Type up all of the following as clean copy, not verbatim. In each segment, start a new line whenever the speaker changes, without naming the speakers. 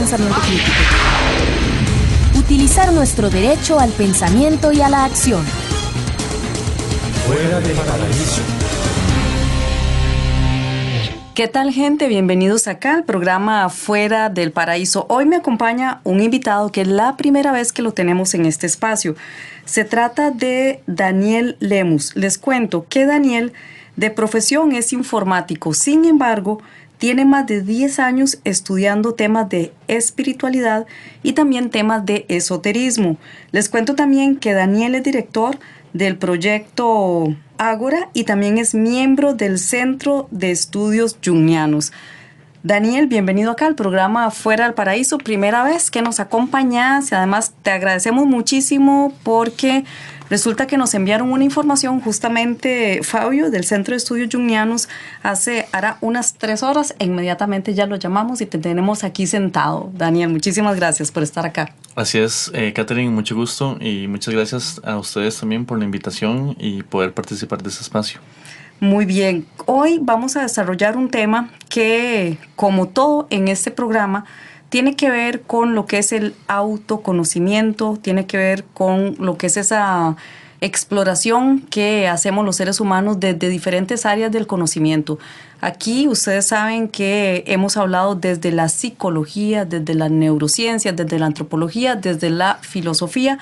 pensamiento crítico. Utilizar nuestro derecho al pensamiento y a la acción.
Fuera del paraíso.
¿Qué tal, gente? Bienvenidos acá al programa Fuera del Paraíso. Hoy me acompaña un invitado que es la primera vez que lo tenemos en este espacio. Se trata de Daniel Lemus. Les cuento que Daniel, de profesión, es informático. Sin embargo, tiene más de 10 años estudiando temas de espiritualidad y también temas de esoterismo. Les cuento también que Daniel es director del proyecto Ágora y también es miembro del Centro de Estudios Jungianos. Daniel, bienvenido acá al programa Fuera del Paraíso. Primera vez que nos acompañas y además te agradecemos muchísimo porque resulta que nos enviaron una información justamente Fabio del Centro de Estudios Jungianos hará unas 3 horas e inmediatamente ya lo llamamos y te tenemos aquí sentado. Daniel, muchísimas gracias por estar acá.
Así es, Catherine, mucho gusto y muchas gracias a ustedes también por la invitación y poder participar de este espacio.
Muy bien, hoy vamos a desarrollar un tema que, como todo en este programa, tiene que ver con lo que es el autoconocimiento, tiene que ver con lo que es esa exploración que hacemos los seres humanos desde diferentes áreas del conocimiento. Aquí ustedes saben que hemos hablado desde la psicología, desde la neurociencia, desde la antropología, desde la filosofía,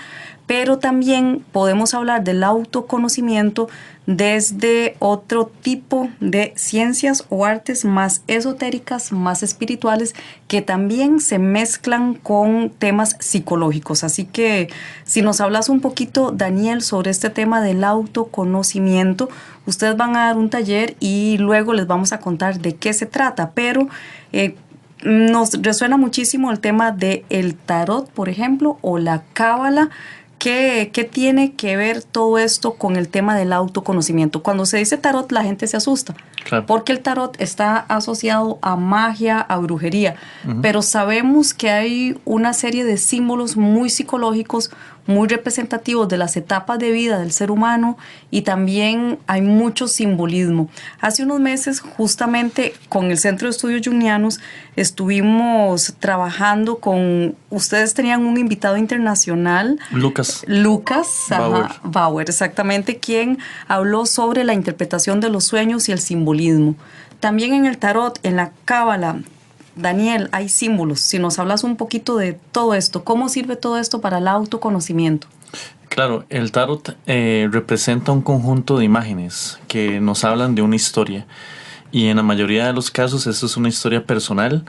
pero también podemos hablar del autoconocimiento desde otro tipo de ciencias o artes más esotéricas, más espirituales, que también se mezclan con temas psicológicos. Así que si nos hablas un poquito, Daniel, sobre este tema del autoconocimiento, ustedes van a dar un taller y luego les vamos a contar de qué se trata, pero nos resuena muchísimo el tema del tarot, por ejemplo, o la cábala. ¿Qué tiene que ver todo esto con el tema del autoconocimiento? Cuando se dice tarot, la gente se asusta, claro, porque el tarot está asociado a magia, a brujería, pero sabemos que hay una serie de símbolos muy psicológicos, muy representativos de las etapas de vida del ser humano y también hay mucho simbolismo. Hace unos meses, justamente con el Centro de Estudios Jungianos, estuvimos trabajando con... Ustedes tenían un invitado internacional. Lucas Bauer, exactamente, quien habló sobre la interpretación de los sueños y el simbolismo. También en el tarot, en la cábala, Daniel, hay símbolos. Si nos hablas un poquito de todo esto, ¿cómo sirve todo esto para el autoconocimiento?
Claro, el tarot representa un conjunto de imágenes que nos hablan de una historia. Y en la mayoría de los casos esto es una historia personal,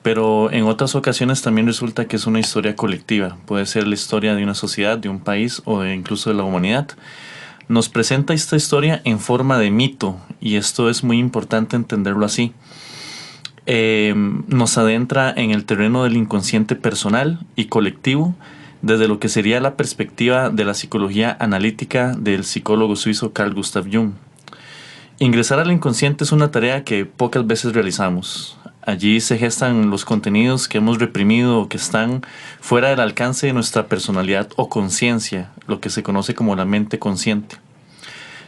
pero en otras ocasiones también resulta que es una historia colectiva. Puede ser la historia de una sociedad, de un país o incluso de la humanidad. Nos presenta esta historia en forma de mito y esto es muy importante entenderlo así. Nos adentra en el terreno del inconsciente personal y colectivo desde lo que sería la perspectiva de la psicología analítica del psicólogo suizo Carl Gustav Jung. Ingresar al inconsciente es una tarea que pocas veces realizamos. Allí se gestan los contenidos que hemos reprimido o que están fuera del alcance de nuestra personalidad o conciencia, lo que se conoce como la mente consciente.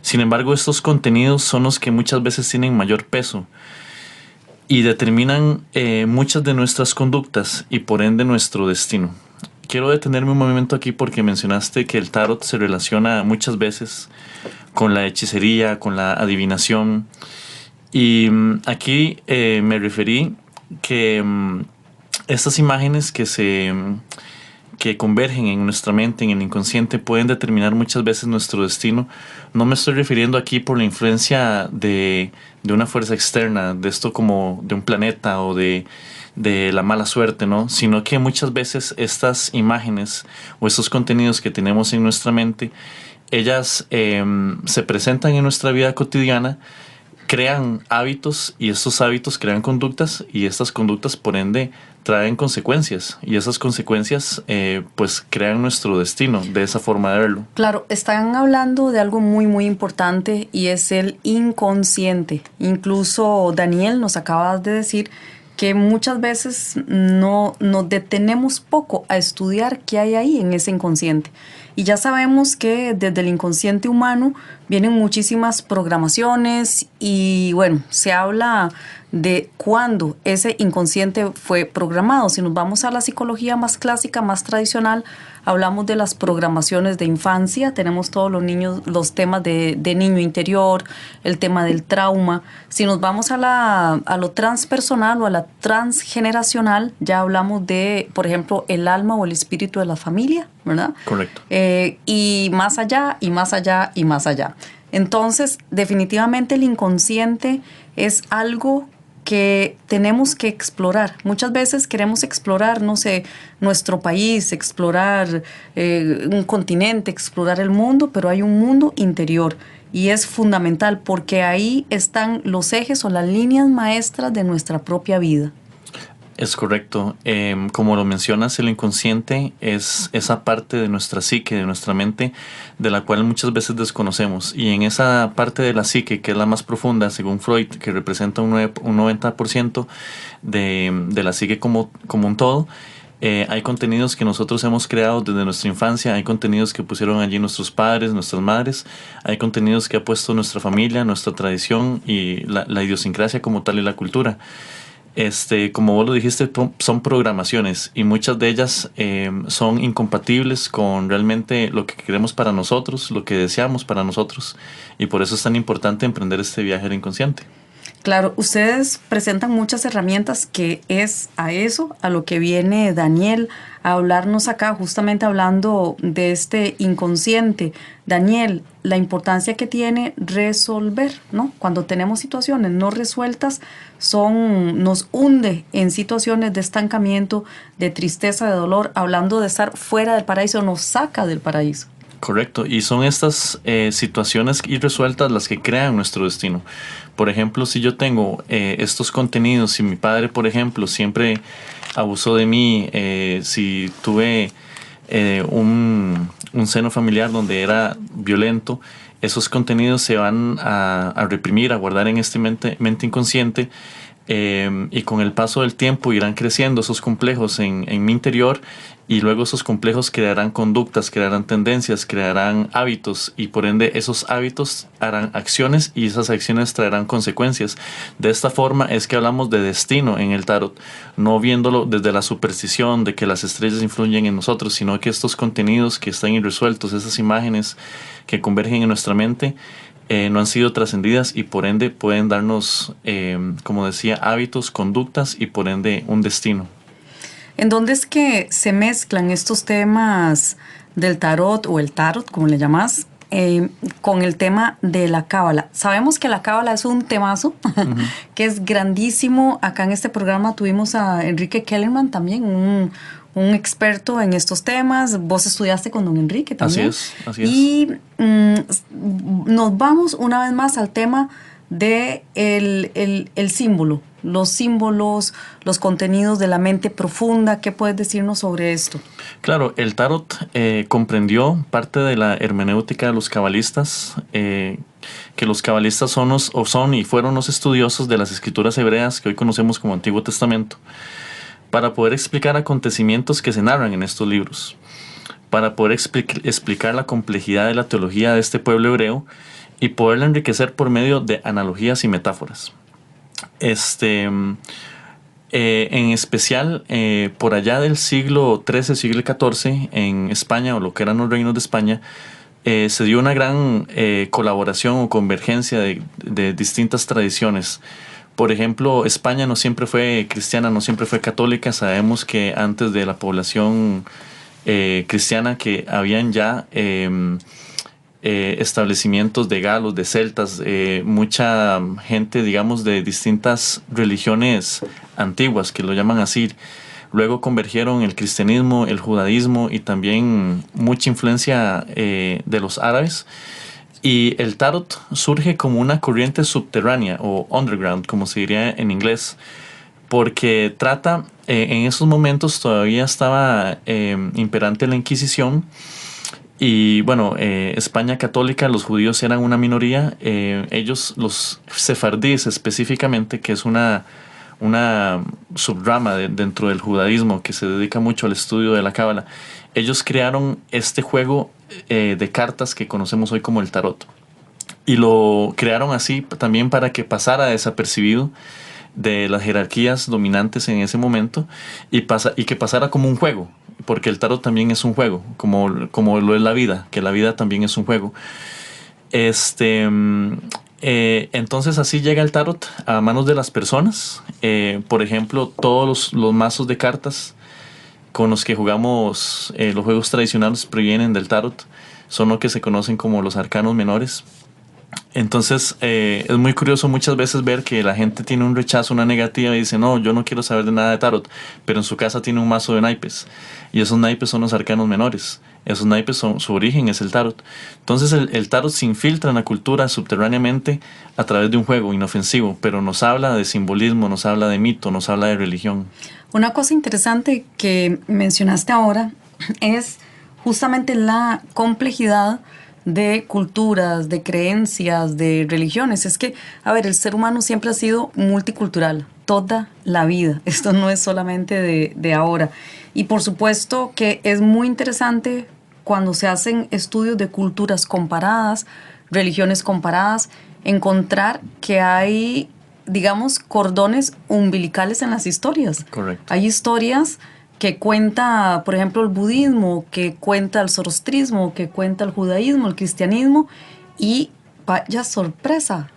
Sin embargo, estos contenidos son los que muchas veces tienen mayor peso y determinan muchas de nuestras conductas y por ende nuestro destino. Quiero detenerme un momento aquí porque mencionaste que el tarot se relaciona muchas veces con la hechicería, con la adivinación. Y aquí me referí que estas imágenes que convergen en nuestra mente, en el inconsciente, pueden determinar muchas veces nuestro destino. No me estoy refiriendo aquí por la influencia de una fuerza externa, de esto como de un planeta o de la mala suerte, ¿no? Sino que muchas veces estas imágenes o estos contenidos que tenemos en nuestra mente, ellas se presentan en nuestra vida cotidiana, crean hábitos y estos hábitos crean conductas y estas conductas por ende traen consecuencias y esas consecuencias pues crean nuestro destino, de esa forma de verlo.
Claro, están hablando de algo muy muy importante y es el inconsciente. Incluso Daniel nos acaba de decir que muchas veces no nos detenemos poco a estudiar qué hay ahí en ese inconsciente. Y ya sabemos que desde el inconsciente humano vienen muchísimas programaciones y bueno, se habla de cuándo ese inconsciente fue programado. Si nos vamos a la psicología más clásica, más tradicional, hablamos de las programaciones de infancia, tenemos todos los niños, los temas de niño interior, el tema del trauma. Si nos vamos a lo transpersonal o a la transgeneracional, ya hablamos de, por ejemplo, el alma o el espíritu de la familia, ¿verdad?
Correcto.
Y más allá, y más allá, y más allá. Entonces, definitivamente el inconsciente es algo que tenemos que explorar. Muchas veces queremos explorar, no sé, nuestro país, explorar un continente, explorar el mundo, pero hay un mundo interior y es fundamental porque ahí están los ejes o las líneas maestras de nuestra propia vida.
Es correcto. Como lo mencionas, el inconsciente es esa parte de nuestra psique, de nuestra mente, de la cual muchas veces desconocemos. Y en esa parte de la psique, que es la más profunda, según Freud, que representa un 90% de la psique como un todo, hay contenidos que nosotros hemos creado desde nuestra infancia, hay contenidos que pusieron allí nuestros padres, nuestras madres, hay contenidos que ha puesto nuestra familia, nuestra tradición y la idiosincrasia como tal y la cultura. Como vos lo dijiste, son programaciones y muchas de ellas son incompatibles con realmente lo que queremos para nosotros, lo que deseamos para nosotros, y por eso es tan importante emprender este viaje al inconsciente.
Claro, ustedes presentan muchas herramientas que es a eso, a lo que viene Daniel a hablarnos acá, justamente hablando de este inconsciente. Daniel, la importancia que tiene resolver, ¿no? Cuando tenemos situaciones no resueltas, nos hunde en situaciones de estancamiento, de tristeza, de dolor, hablando de estar fuera del paraíso, nos saca del paraíso.
Correcto, y son estas situaciones irresueltas las que crean nuestro destino. Por ejemplo, si yo tengo estos contenidos, si mi padre, por ejemplo, siempre abusó de mí, si tuve un seno familiar donde era violento, esos contenidos se van a reprimir, a guardar en esta mente inconsciente, y con el paso del tiempo irán creciendo esos complejos en mi interior, y luego esos complejos crearán conductas, crearán tendencias, crearán hábitos, y por ende esos hábitos harán acciones y esas acciones traerán consecuencias. De esta forma es que hablamos de destino en el tarot, no viéndolo desde la superstición de que las estrellas influyen en nosotros, sino que estos contenidos que están irresueltos, esas imágenes que convergen en nuestra mente, no han sido trascendidas y por ende pueden darnos, como decía, hábitos, conductas y por ende un destino.
¿En dónde es que se mezclan estos temas del tarot o el tarot, como le llamas, con el tema de la cábala? Sabemos que la cábala es un temazo que es grandísimo. Acá en este programa tuvimos a Enrique Kellerman también, un experto en estos temas. Vos estudiaste con don Enrique también.
Así es.
Y nos vamos una vez más al tema de el símbolo, los símbolos, los contenidos de la mente profunda. ¿Qué puedes decirnos sobre esto?
Claro, el tarot comprendió parte de la hermenéutica de los cabalistas, que los cabalistas son y fueron los estudiosos de las escrituras hebreas que hoy conocemos como Antiguo Testamento, para poder explicar acontecimientos que se narran en estos libros, para poder explicar la complejidad de la teología de este pueblo hebreo y poderla enriquecer por medio de analogías y metáforas. En especial, por allá del siglo XIII, siglo XIV, en España, o lo que eran los reinos de España, se dio una gran colaboración o convergencia de distintas tradiciones. Por ejemplo, España no siempre fue cristiana, no siempre fue católica. Sabemos que antes de la población cristiana que habían ya establecimientos de galos, de celtas, mucha gente, digamos, de distintas religiones antiguas, que lo llaman así. Luego convergieron el cristianismo, el judaísmo y también mucha influencia de los árabes. Y el tarot surge como una corriente subterránea o underground, como se diría en inglés, porque trata, en esos momentos todavía estaba imperante la Inquisición. Y bueno, España católica, los judíos eran una minoría. Ellos, los sefardíes específicamente, que es una subrama dentro del judaísmo que se dedica mucho al estudio de la cábala, ellos crearon este juego de cartas que conocemos hoy como el tarot. Y lo crearon así también para que pasara desapercibido de las jerarquías dominantes en ese momento y que pasara como un juego, porque el tarot también es un juego, como lo es la vida, que la vida también es un juego. Entonces así llega el tarot a manos de las personas. Por ejemplo, todos los mazos de cartas con los que jugamos los juegos tradicionales provienen del tarot, son lo que se conocen como los arcanos menores. Entonces es muy curioso muchas veces ver que la gente tiene un rechazo, una negativa y dice, no, yo no quiero saber de nada de tarot, pero en su casa tiene un mazo de naipes y esos naipes son los arcanos menores. Esos naipes su origen es el tarot. Entonces el tarot se infiltra en la cultura subterráneamente a través de un juego inofensivo, pero nos habla de simbolismo, nos habla de mito, nos habla de religión.
Una cosa interesante que mencionaste ahora es justamente la complejidad de culturas, de creencias, de religiones. Es que, a ver, el ser humano siempre ha sido multicultural, toda la vida. Esto no es solamente de ahora. Y por supuesto que es muy interesante cuando se hacen estudios de culturas comparadas, religiones comparadas, encontrar que hay, digamos, cordones umbilicales en las historias.
Correcto.
Hay historias que cuenta, por ejemplo, el budismo, que cuenta el zoroastrismo, que cuenta el judaísmo, el cristianismo, y vaya sorpresa,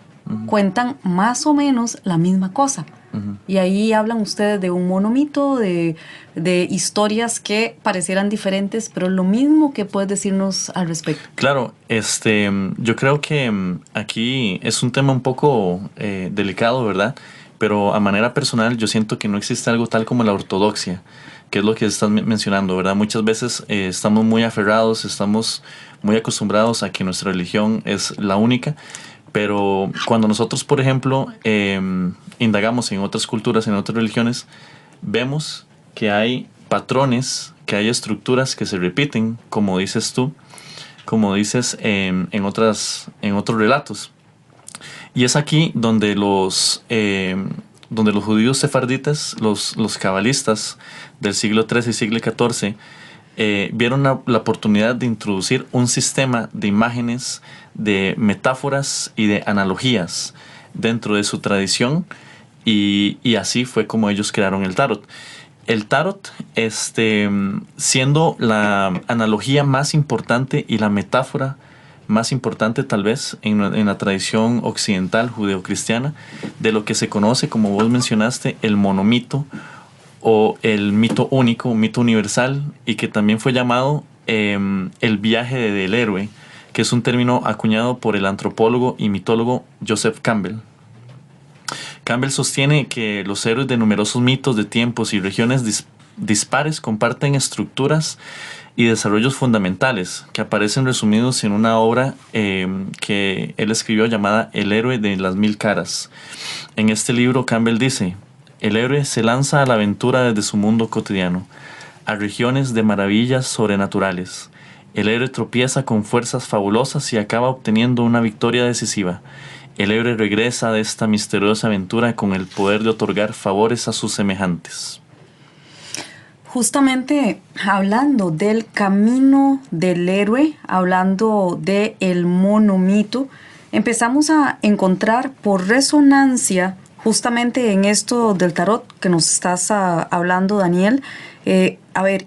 cuentan más o menos la misma cosa. Y ahí hablan ustedes de un monomito, de historias que parecieran diferentes, pero lo mismo. Que puedes decirnos al respecto.
Claro, yo creo que aquí es un tema un poco delicado, ¿verdad? Pero a manera personal yo siento que no existe algo tal como la ortodoxia, que es lo que estás mencionando, ¿verdad? Muchas veces estamos muy aferrados, estamos muy acostumbrados a que nuestra religión es la única, pero cuando nosotros, por ejemplo, indagamos en otras culturas, en otras religiones, vemos que hay patrones, que hay estructuras que se repiten, como dices tú, como dices en otros relatos. Y es aquí donde los judíos sefarditas, los cabalistas del siglo XIII y siglo XIV, vieron la oportunidad de introducir un sistema de imágenes, de metáforas y de analogías dentro de su tradición, y así fue como ellos crearon el tarot. El tarot, siendo la analogía más importante y la metáfora más importante tal vez en la tradición occidental judeocristiana, de lo que se conoce, como vos mencionaste, el monomito o el mito único, mito universal, y que también fue llamado el viaje del héroe, que es un término acuñado por el antropólogo y mitólogo Joseph Campbell. Campbell sostiene que los héroes de numerosos mitos de tiempos y regiones dispares comparten estructuras y desarrollos fundamentales que aparecen resumidos en una obra que él escribió llamada El héroe de las mil caras. En este libro Campbell dice: el héroe se lanza a la aventura desde su mundo cotidiano, a regiones de maravillas sobrenaturales. El héroe tropieza con fuerzas fabulosas y acaba obteniendo una victoria decisiva. El héroe regresa de esta misteriosa aventura con el poder de otorgar favores a sus semejantes.
Justamente hablando del camino del héroe, hablando del monomito, empezamos a encontrar por resonancia, justamente en esto del tarot que nos estás hablando, Daniel,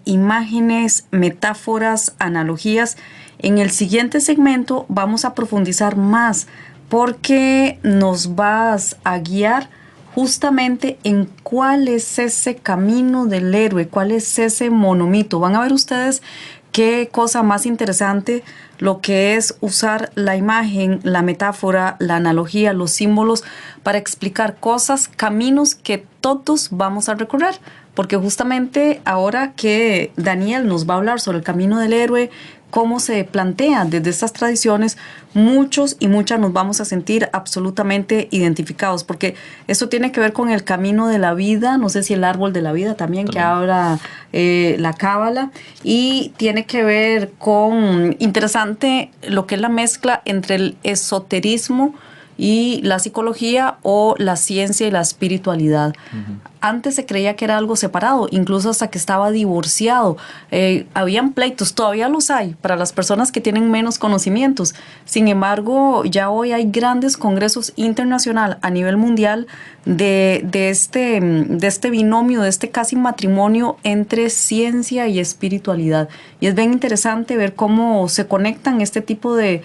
imágenes, metáforas, analogías. En el siguiente segmento vamos a profundizar más, porque nos vas a guiar justamente en cuál es ese camino del héroe, cuál es ese monomito. Van a ver ustedes qué cosa más interesante lo que es usar la imagen, la metáfora, la analogía, los símbolos para explicar cosas, caminos que todos vamos a recorrer. Porque justamente ahora que Daniel nos va a hablar sobre el camino del héroe, cómo se plantea desde estas tradiciones, muchos y muchas nos vamos a sentir absolutamente identificados, porque esto tiene que ver con el camino de la vida, no sé si el árbol de la vida también. Que habla la cábala, y tiene que ver con, interesante, lo que es la mezcla entre el esoterismo y la psicología o la ciencia y la espiritualidad. Antes se creía que era algo separado, incluso hasta que estaba divorciado. Habían pleitos, todavía los hay, para las personas que tienen menos conocimientos. Sin embargo, ya hoy hay grandes congresos internacionales a nivel mundial de este binomio, de este casi matrimonio entre ciencia y espiritualidad. Y es bien interesante ver cómo se conectan este tipo de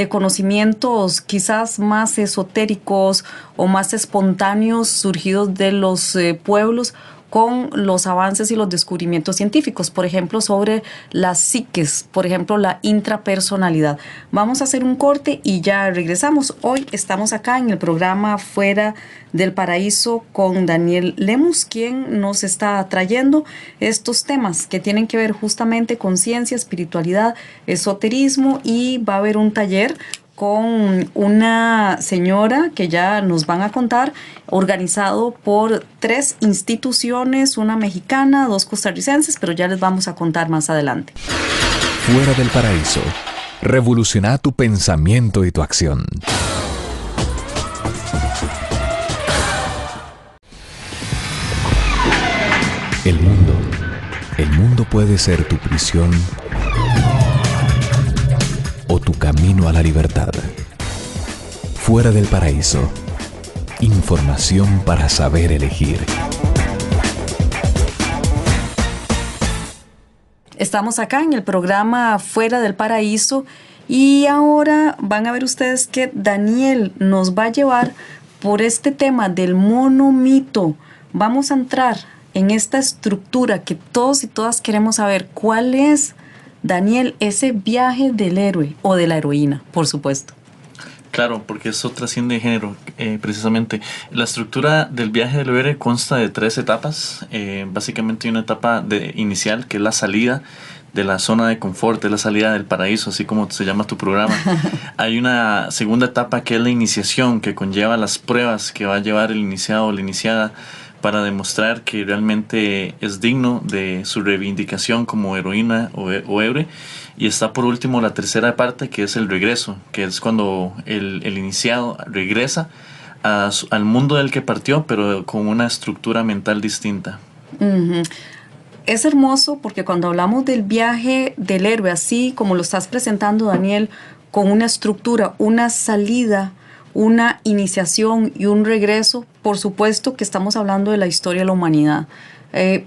conocimientos quizás más esotéricos o más espontáneos surgidos de los pueblos con los avances y los descubrimientos científicos, por ejemplo, sobre las psiques, por ejemplo, la intrapersonalidad. Vamos a hacer un corte y ya regresamos. Hoy estamos acá en el programa Fuera del Paraíso con Daniel Lemus, quien nos está trayendo estos temas que tienen que ver justamente con ciencia, espiritualidad, esoterismo, y va a haber un taller con una señora que ya nos van a contar, organizado por 3 instituciones, una mexicana, 2 costarricenses, pero ya les vamos a contar más adelante.
Fuera del Paraíso. Revoluciona tu pensamiento y tu acción. El mundo puede ser tu prisión o tu camino a la libertad. Fuera del Paraíso. Información para saber elegir.
Estamos acá en el programa Fuera del Paraíso y ahora van a ver ustedes que Daniel nos va a llevar por este tema del monomito. Vamos a entrar en esta estructura que todos y todas queremos saber. ¿Cuál es, Daniel, ese viaje del héroe o de la heroína, por supuesto?
Claro, porque eso trasciende género, precisamente. La estructura del viaje del héroe consta de 3 etapas. Básicamente hay una etapa inicial, que es la salida de la zona de confort, es la salida del paraíso, así como se llama tu programa. Hay una segunda etapa que es la iniciación, que conlleva las pruebas que va a llevar el iniciado o la iniciada para demostrar que realmente es digno de su reivindicación como heroína o héroe. Y está por último la tercera parte, que es el regreso, que es cuando el iniciado regresa al mundo del que partió, pero con una estructura mental distinta.
Uh-huh. Es hermoso porque cuando hablamos del viaje del héroe, así como lo estás presentando, Daniel, con una estructura, una salida, una iniciación y un regreso, por supuesto que estamos hablando de la historia de la humanidad.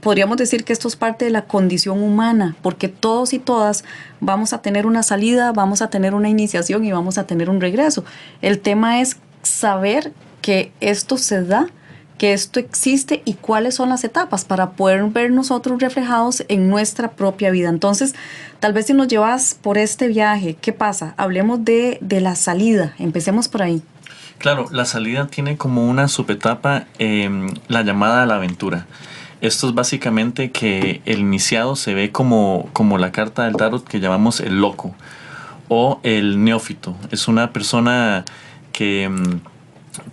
Podríamos decir que esto es parte de la condición humana, porque todos y todas vamos a tener una salida, vamos a tener una iniciación y vamos a tener un regreso. El tema es saber que esto se da, que esto existe y cuáles son las etapas para poder ver nosotros reflejados en nuestra propia vida. Entonces, tal vez si nos llevas por este viaje, ¿qué pasa? Hablemos de la salida, empecemos por ahí.
Claro, la salida tiene como una subetapa la llamada a la aventura. Esto es básicamente que el iniciado se ve como la carta del tarot que llamamos el loco o el neófito. Es una persona que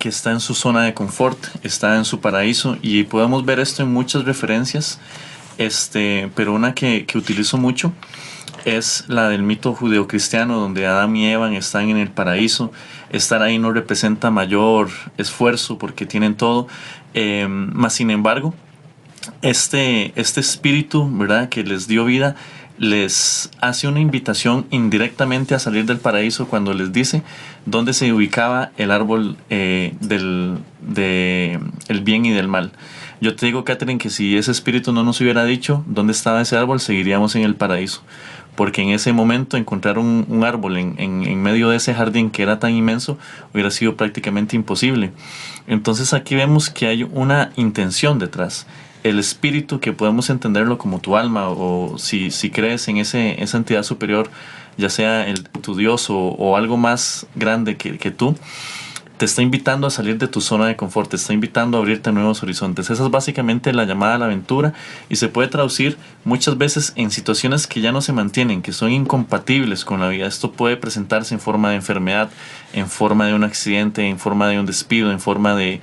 está en su zona de confort, está en su paraíso, y podemos ver esto en muchas referencias, pero una que utilizo mucho es la del mito judeocristiano, donde Adán y Eva están en el paraíso. Estar ahí no representa mayor esfuerzo porque tienen todo, más sin embargo este espíritu, ¿verdad?, que les dio vida, les hace una invitación indirectamente a salir del paraíso cuando les dice dónde se ubicaba el árbol del bien y del mal. Yo te digo, Catherine, que si ese espíritu no nos hubiera dicho dónde estaba ese árbol, seguiríamos en el paraíso, porque en ese momento encontrar un árbol en medio de ese jardín que era tan inmenso hubiera sido prácticamente imposible. Entonces aquí vemos que hay una intención detrás. El espíritu, que podemos entenderlo como tu alma, o si crees en esa entidad superior, ya sea tu Dios o algo más grande que tú, te está invitando a salir de tu zona de confort, te está invitando a abrirte a nuevos horizontes. Esa es básicamente la llamada a la aventura, y se puede traducir muchas veces en situaciones que ya no se mantienen, que son incompatibles con la vida. Esto puede presentarse en forma de enfermedad, en forma de un accidente, en forma de un despido, en forma de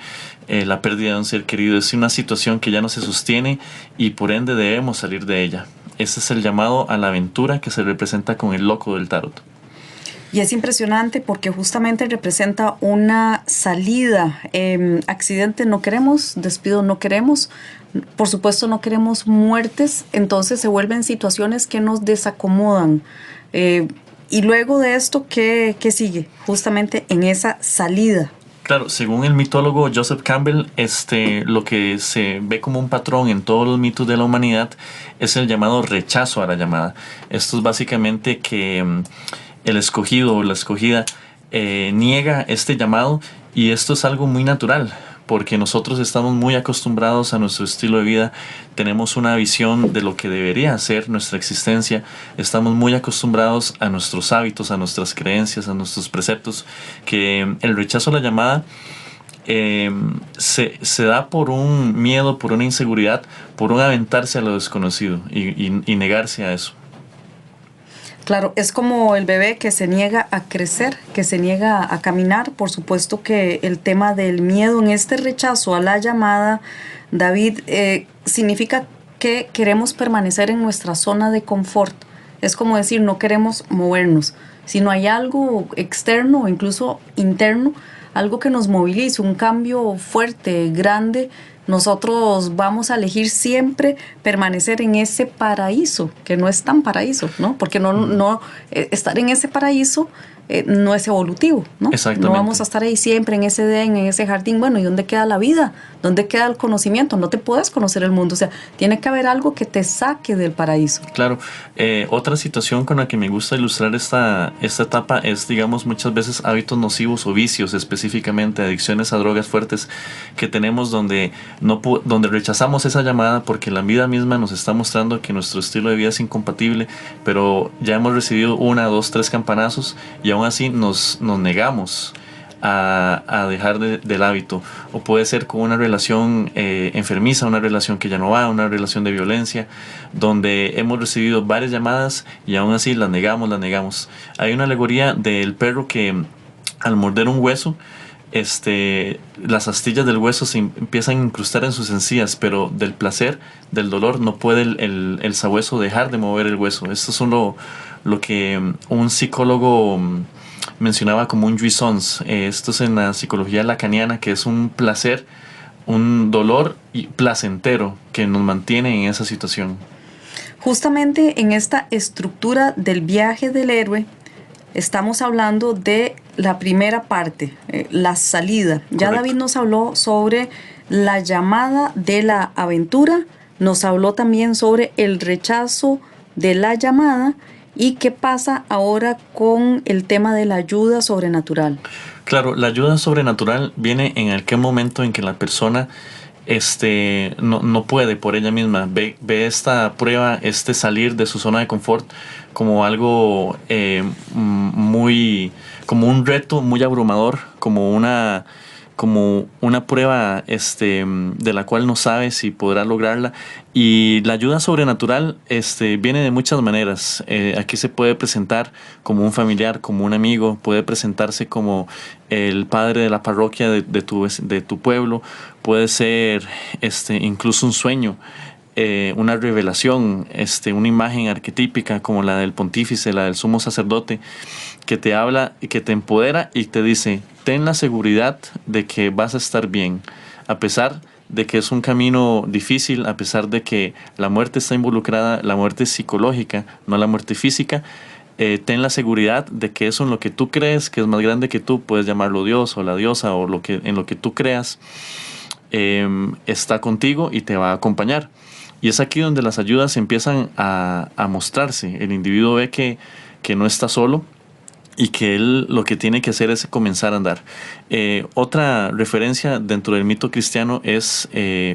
la pérdida de un ser querido. Es una situación que ya no se sostiene y por ende debemos salir de ella. Ese es el llamado a la aventura que se representa con el loco del tarot.
Y es impresionante porque justamente representa una salida. Accidente no queremos, despido no queremos, por supuesto no queremos muertes, entonces se vuelven situaciones que nos desacomodan. Y luego de esto, ¿qué sigue? Justamente en esa salida.
Claro, según el mitólogo Joseph Campbell, lo que se ve como un patrón en todos los mitos de la humanidad es el llamado rechazo a la llamada. Esto es básicamente que el escogido o la escogida niega este llamado, y esto es algo muy natural porque nosotros estamos muy acostumbrados a nuestro estilo de vida, tenemos una visión de lo que debería ser nuestra existencia, estamos muy acostumbrados a nuestros hábitos, a nuestras creencias, a nuestros preceptos, que el rechazo a la llamada se da por un miedo, por una inseguridad, por un aventarse a lo desconocido y negarse a eso.
Claro, es como el bebé que se niega a crecer, que se niega a caminar. Por supuesto que el tema del miedo en este rechazo a la llamada, David, significa que queremos permanecer en nuestra zona de confort. Es como decir, no queremos movernos. Si no hay algo externo o incluso interno, algo que nos movilice, un cambio fuerte, grande, nosotros vamos a elegir siempre permanecer en ese paraíso, que no es tan paraíso, ¿no? Porque no estar en ese paraíso no es evolutivo, ¿no?
Exactamente.
No vamos a estar ahí siempre en ese Edén, en ese jardín. Bueno, ¿y dónde queda la vida? ¿Dónde queda el conocimiento? No te puedes conocer el mundo. O sea, tiene que haber algo que te saque del paraíso.
Claro. Otra situación con la que me gusta ilustrar esta etapa es, digamos, muchas veces hábitos nocivos o vicios, específicamente adicciones a drogas fuertes que tenemos donde rechazamos esa llamada porque la vida misma nos está mostrando que nuestro estilo de vida es incompatible, pero ya hemos recibido 1, 2, 3 campanazos y aún así nos negamos a dejar del hábito. O puede ser con una relación enfermiza, una relación que ya no va, una relación de violencia, donde hemos recibido varias llamadas y aún así las negamos. Hay una alegoría del perro que al morder un hueso, las astillas del hueso se empiezan a incrustar en sus encías, pero del placer, del dolor, no puede el sabueso dejar de mover el hueso. Esto es lo que un psicólogo mencionaba como un jouissance. Esto es en la psicología lacaniana, que es un placer, un dolor y placentero que nos mantiene en esa situación.
Justamente en esta estructura del viaje del héroe, estamos hablando de la primera parte, la salida.
Correcto.
Ya David nos habló sobre la llamada de la aventura, nos habló también sobre el rechazo de la llamada. ¿Y qué pasa ahora con el tema de la ayuda sobrenatural?
Claro, la ayuda sobrenatural viene en aquel momento en que la persona no puede por ella misma. Ve esta prueba, salir de su zona de confort como algo como un reto muy abrumador, como una prueba de la cual no sabe si podrá lograrla. Y la ayuda sobrenatural viene de muchas maneras. Aquí se puede presentar como un familiar, como un amigo, puede presentarse como el padre de la parroquia de tu pueblo, puede ser incluso un sueño, una revelación, una imagen arquetípica como la del pontífice, la del sumo sacerdote, que te habla y que te empodera y te dice: ten la seguridad de que vas a estar bien, a pesar de que es un camino difícil, a pesar de que la muerte está involucrada, la muerte psicológica, no la muerte física. Ten la seguridad de que eso en lo que tú crees que es más grande que tú, puedes llamarlo Dios o la diosa o en lo que tú creas, está contigo y te va a acompañar. Y es aquí donde las ayudas empiezan a mostrarse. El individuo ve que no está solo y que él lo que tiene que hacer es comenzar a andar. Otra referencia dentro del mito cristiano es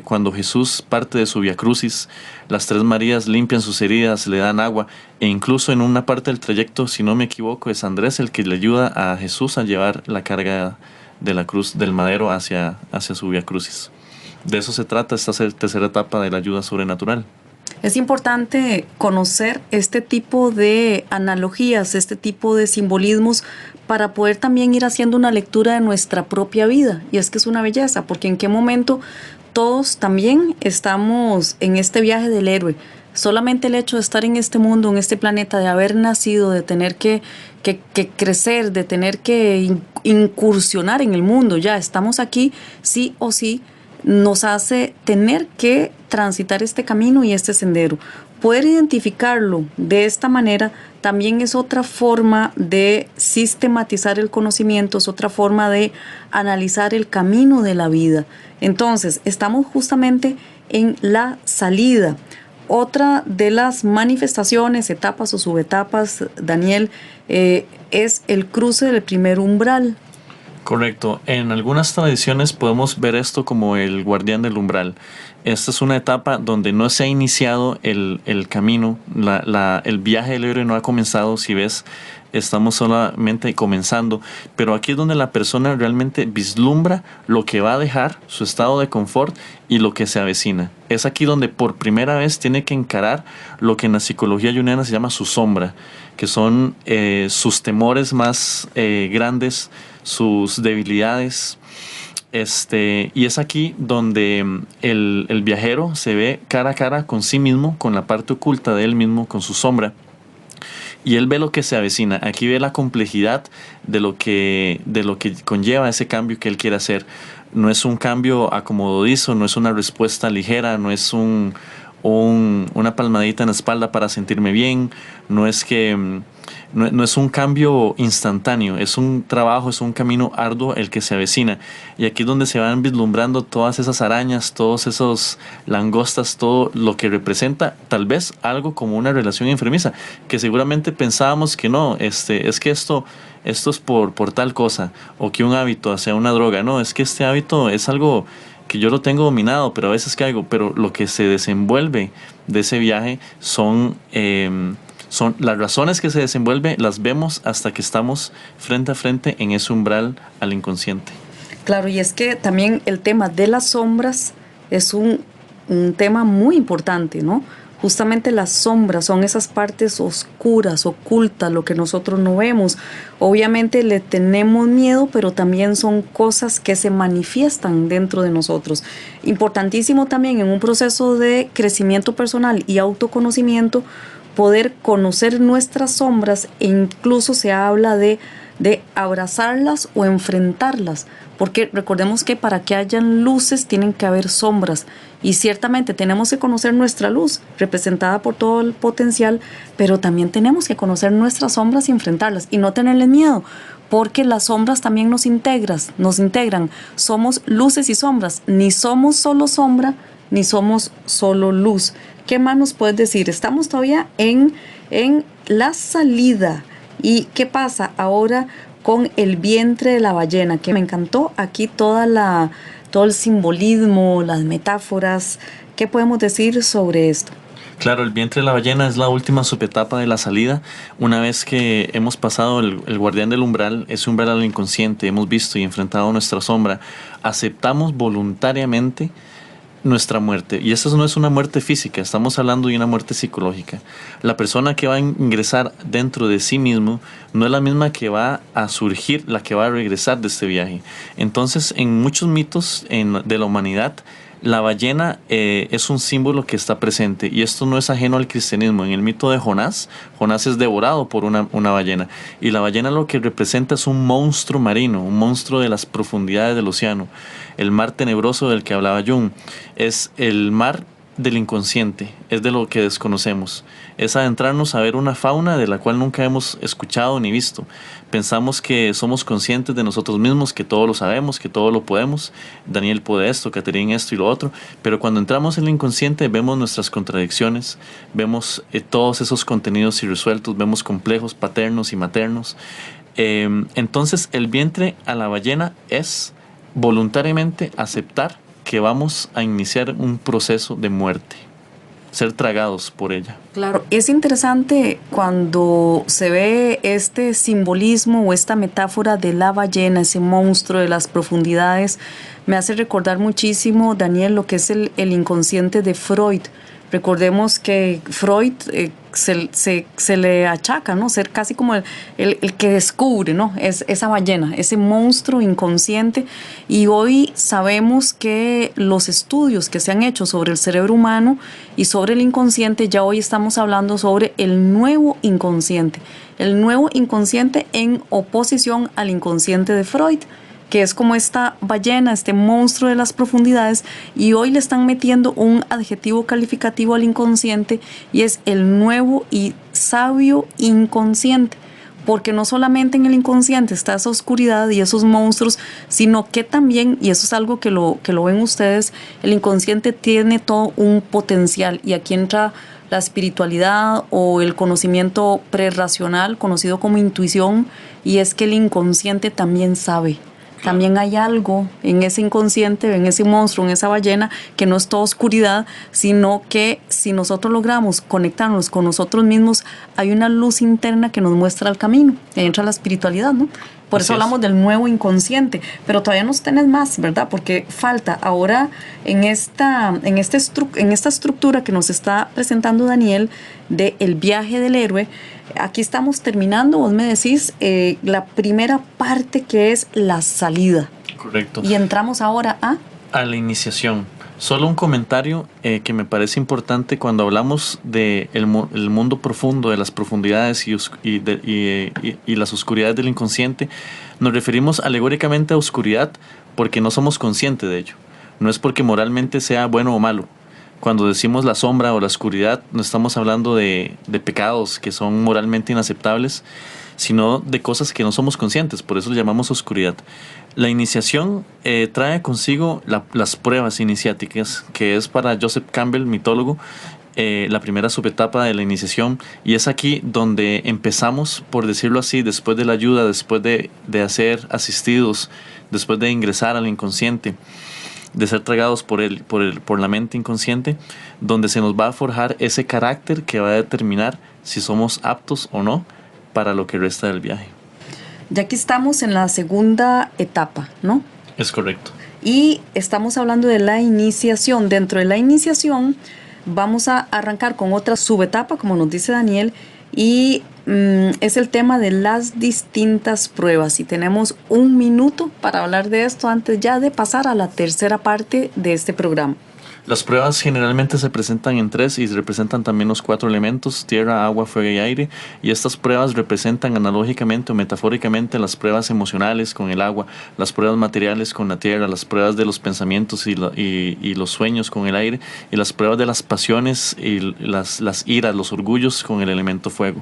cuando Jesús parte de su Via Crucis, las 3 Marías limpian sus heridas, le dan agua, e incluso en una parte del trayecto, si no me equivoco, es Andrés el que le ayuda a Jesús a llevar la carga de la cruz del madero hacia su Via Crucis. De eso se trata esta tercera etapa de la ayuda sobrenatural.
Es importante conocer este tipo de analogías, este tipo de simbolismos, para poder también ir haciendo una lectura de nuestra propia vida. Y es que es una belleza, porque en qué momento todos también estamos en este viaje del héroe. solamente el hecho de estar en este mundo, en este planeta, de haber nacido, de tener que crecer, de tener que incursionar en el mundo, ya estamos aquí, sí o sí, nos hace tener que transitar este camino y este sendero. Poder identificarlo de esta manera también es otra forma de sistematizar el conocimiento, es otra forma de analizar el camino de la vida. Entonces, estamos justamente en la salida. Otra de las manifestaciones, etapas o subetapas, Daniel, es el cruce del primer umbral.
Correcto. En algunas tradiciones podemos ver esto como el guardián del umbral. Esta es una etapa donde no se ha iniciado el camino, el viaje del héroe no ha comenzado, si ves, estamos solamente comenzando, pero aquí es donde la persona realmente vislumbra lo que va a dejar, su estado de confort y lo que se avecina. Es aquí donde por primera vez tiene que encarar lo que en la psicología junguiana se llama su sombra, que son sus temores más grandes, sus debilidades. Y es aquí donde el viajero se ve cara a cara con sí mismo, con la parte oculta de él mismo, con su sombra. Y él ve lo que se avecina. Aquí ve la complejidad de lo que conlleva ese cambio que él quiere hacer. No es un cambio acomodadizo, no es una respuesta ligera, no es una palmadita en la espalda para sentirme bien, no es un cambio instantáneo, es un trabajo, es un camino arduo el que se avecina. Y aquí es donde se van vislumbrando todas esas arañas, todos esos langostas, todo lo que representa tal vez algo como una relación enfermiza, que seguramente pensábamos que no, es que esto es por tal cosa, o que un hábito sea una droga. No, es que este hábito es algo que yo lo tengo dominado, pero a veces caigo. Pero lo que se desenvuelve de ese viaje son las razones que se desenvuelve, las vemos hasta que estamos frente a frente en ese umbral al inconsciente.
Claro, y es que también el tema de las sombras es un tema muy importante, ¿no? Justamente las sombras son esas partes oscuras, ocultas, lo que nosotros no vemos. Obviamente le tenemos miedo, pero también son cosas que se manifiestan dentro de nosotros. Importantísimo también en un proceso de crecimiento personal y autoconocimiento, poder conocer nuestras sombras, e incluso se habla de abrazarlas o enfrentarlas, porque recordemos que para que hayan luces tienen que haber sombras, y ciertamente tenemos que conocer nuestra luz representada por todo el potencial, pero también tenemos que conocer nuestras sombras y enfrentarlas y no tenerle miedo, porque las sombras también nos integran, somos luces y sombras, ni somos solo sombra ni somos solo luz. ¿Qué más nos puedes decir? Estamos todavía en la salida. ¿Y qué pasa ahora con el vientre de la ballena? Que me encantó aquí todo el simbolismo, las metáforas. ¿Qué podemos decir sobre esto?
Claro, el vientre de la ballena es la última subetapa de la salida. Una vez que hemos pasado el guardián del umbral, ese umbral al inconsciente, hemos visto y enfrentado nuestra sombra, aceptamos voluntariamente nuestra muerte. Y esta no es una muerte física, estamos hablando de una muerte psicológica. La persona que va a ingresar dentro de sí mismo no es la misma que va a surgir, la que va a regresar de este viaje. Entonces, en muchos mitos de la humanidad, la ballena es un símbolo que está presente, y esto no es ajeno al cristianismo. En el mito de Jonás es devorado por una ballena, y la ballena lo que representa es un monstruo marino, un monstruo de las profundidades del océano, el mar tenebroso del que hablaba Jung. Es el mar del inconsciente, es de lo que desconocemos, es adentrarnos a ver una fauna de la cual nunca hemos escuchado ni visto. Pensamos que somos conscientes de nosotros mismos, que todo lo sabemos, que todo lo podemos. Daniel puede esto, Catherine esto y lo otro, pero cuando entramos en el inconsciente vemos nuestras contradicciones, vemos todos esos contenidos irresueltos, vemos complejos paternos y maternos. Entonces el vientre a la ballena es voluntariamente aceptar que vamos a iniciar un proceso de muerte, ser tragados por ella.
Claro, es interesante cuando se ve este simbolismo o esta metáfora de la ballena, ese monstruo de las profundidades. Me hace recordar muchísimo, Daniel, lo que es el inconsciente de Freud. Recordemos que Freud se le achaca, ¿no? Ser casi como el que descubre, ¿no? Es esa ballena, ese monstruo inconsciente. Y hoy sabemos que los estudios que se han hecho sobre el cerebro humano y sobre el inconsciente, ya hoy estamos hablando sobre el nuevo inconsciente. El nuevo inconsciente en oposición al inconsciente de Freud, que es como esta ballena, este monstruo de las profundidades, y hoy le están metiendo un adjetivo calificativo al inconsciente y es el nuevo y sabio inconsciente, porque no solamente en el inconsciente está esa oscuridad y esos monstruos, sino que también, y eso es algo que lo ven ustedes, el inconsciente tiene todo un potencial, y aquí entra la espiritualidad o el conocimiento prerracional, conocido como intuición, y es que el inconsciente también sabe. También hay algo en ese inconsciente, en ese monstruo, en esa ballena, que no es toda oscuridad, sino que si nosotros logramos conectarnos con nosotros mismos, hay una luz interna que nos muestra el camino. Ahí entra la espiritualidad, ¿no? Por eso hablamos del nuevo inconsciente, pero todavía nos tenés más, ¿verdad? Porque falta ahora en esta estructura que nos está presentando Daniel de El viaje del héroe. Aquí estamos terminando, vos me decís, la primera parte, que es la salida.
Correcto.
Y entramos ahora a
la iniciación. Solo un comentario que me parece importante cuando hablamos de el mundo profundo, de las profundidades y las oscuridades del inconsciente. Nos referimos alegóricamente a oscuridad porque no somos conscientes de ello. No es porque moralmente sea bueno o malo. Cuando decimos la sombra o la oscuridad, no estamos hablando de pecados que son moralmente inaceptables, sino de cosas que no somos conscientes. Por eso lo llamamos oscuridad. La iniciación trae consigo las pruebas iniciáticas, que es para Joseph Campbell, mitólogo, la primera subetapa de la iniciación, y es aquí donde empezamos, por decirlo así, después de la ayuda, después de ser asistidos, después de ingresar al inconsciente, de ser tragados por la mente inconsciente, donde se nos va a forjar ese carácter que va a determinar si somos aptos o no para lo que resta del viaje.
Ya aquí estamos en la segunda etapa, ¿no?
Es correcto.
Y estamos hablando de la iniciación. Dentro de la iniciación vamos a arrancar con otra subetapa, como nos dice Daniel, y es el tema de las distintas pruebas. Y tenemos 1 minuto para hablar de esto antes ya de pasar a la tercera parte de este programa.
Las pruebas generalmente se presentan en 3 y representan también los 4 elementos: tierra, agua, fuego y aire. Y estas pruebas representan analógicamente o metafóricamente las pruebas emocionales con el agua, las pruebas materiales con la tierra, las pruebas de los pensamientos y los sueños con el aire, y las pruebas de las pasiones y las iras, los orgullos con el elemento fuego.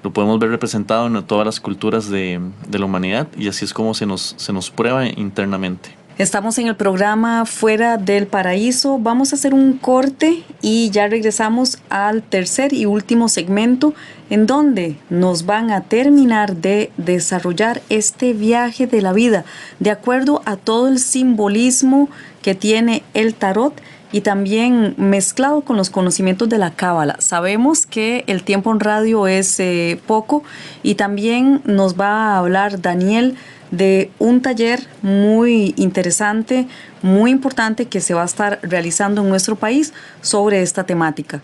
Lo podemos ver representado en todas las culturas de la humanidad, y así es como se nos prueba internamente.
Estamos en el programa Fuera del Paraíso. Vamos a hacer un corte y ya regresamos al tercer y último segmento, en donde nos van a terminar de desarrollar este viaje de la vida de acuerdo a todo el simbolismo que tiene el tarot, y también mezclado con los conocimientos de la cábala. Sabemos que el tiempo en radio es poco, y también nos va a hablar Daniel de un taller muy interesante, muy importante, que se va a estar realizando en nuestro país sobre esta temática.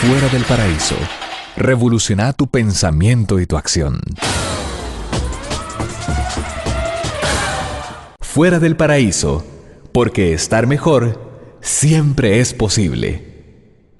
Fuera del Paraíso. Revoluciona tu pensamiento y tu acción. Fuera del Paraíso, porque estar mejor siempre es posible.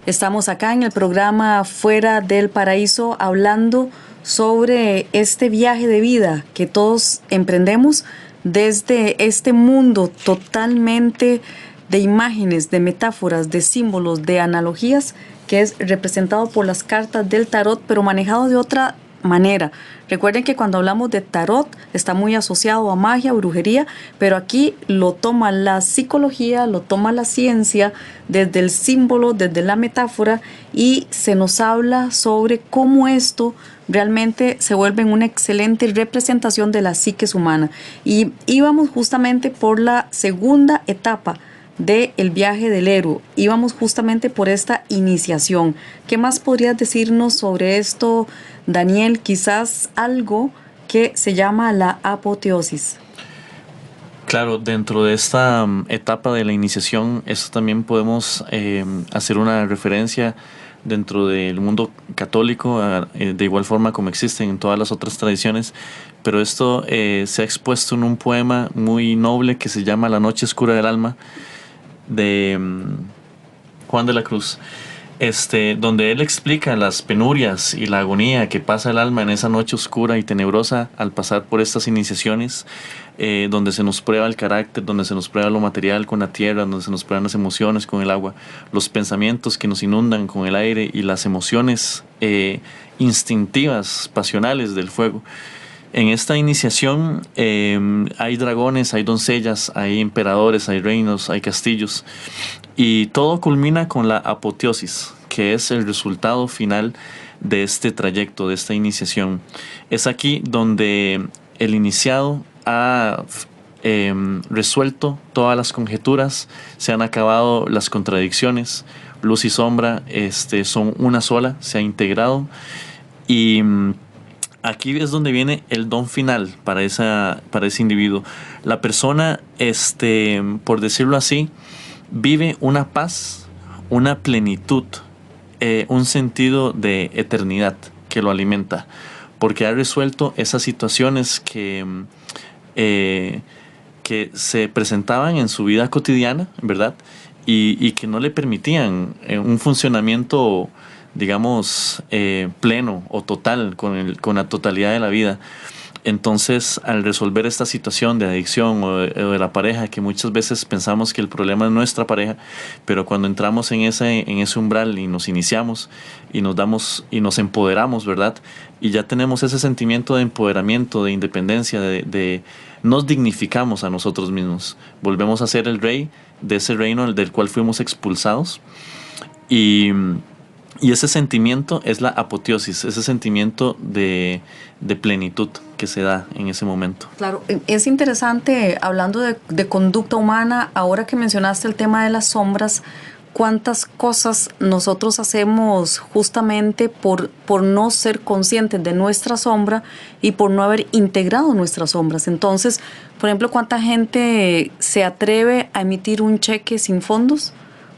Estamos acá en el programa Fuera del Paraíso hablando sobre este viaje de vida que todos emprendemos desde este mundo totalmente de imágenes, de metáforas, de símbolos, de analogías, que es representado por las cartas del tarot, pero manejado de otra manera. Recuerden que cuando hablamos de tarot está muy asociado a magia, brujería, pero aquí lo toma la psicología, lo toma la ciencia, desde el símbolo, desde la metáfora, y se nos habla sobre cómo esto realmente se vuelve una excelente representación de la psique humana. Y íbamos justamente por la segunda etapa del viaje del héroe. Íbamos justamente por esta iniciación. ¿Qué más podrías decirnos sobre esto, Daniel? Quizás algo que se llama la apoteosis.
Claro, dentro de esta etapa de la iniciación, esto también podemos hacer una referencia dentro del mundo católico, de igual forma como existen en todas las otras tradiciones, pero esto se ha expuesto en un poema muy noble que se llama La noche oscura del alma, de Juan de la Cruz, donde él explica las penurias y la agonía que pasa el alma en esa noche oscura y tenebrosa al pasar por estas iniciaciones, donde se nos prueba el carácter, donde se nos prueba lo material con la tierra, donde se nos prueban las emociones con el agua, los pensamientos que nos inundan con el aire y las emociones instintivas, pasionales del fuego. En esta iniciación hay dragones, hay doncellas, hay emperadores, hay reinos, hay castillos, y todo culmina con la apoteosis, que es el resultado final de este trayecto, de esta iniciación. Es aquí donde el iniciado ha resuelto todas las conjeturas, se han acabado las contradicciones, luz y sombra son una sola, se ha integrado, y aquí es donde viene el don final para ese individuo. La persona, por decirlo así, vive una paz, una plenitud, un sentido de eternidad que lo alimenta, porque ha resuelto esas situaciones que se presentaban en su vida cotidiana, ¿verdad? Y que no le permitían un funcionamiento, digamos, pleno o total con la totalidad de la vida. Entonces, al resolver esta situación de adicción o de la pareja, que muchas veces pensamos que el problema es nuestra pareja, pero cuando entramos en ese umbral y nos iniciamos y nos empoderamos, ¿verdad? Y ya tenemos ese sentimiento de empoderamiento, de independencia, nos dignificamos a nosotros mismos. Volvemos a ser el rey de ese reino del cual fuimos expulsados. Y ese sentimiento es la apoteosis, ese sentimiento de plenitud que se da en ese momento.
Claro, es interesante, hablando de conducta humana, ahora que mencionaste el tema de las sombras, cuántas cosas nosotros hacemos justamente por no ser conscientes de nuestra sombra y por no haber integrado nuestras sombras. Entonces, por ejemplo, ¿cuánta gente se atreve a emitir un cheque sin fondos?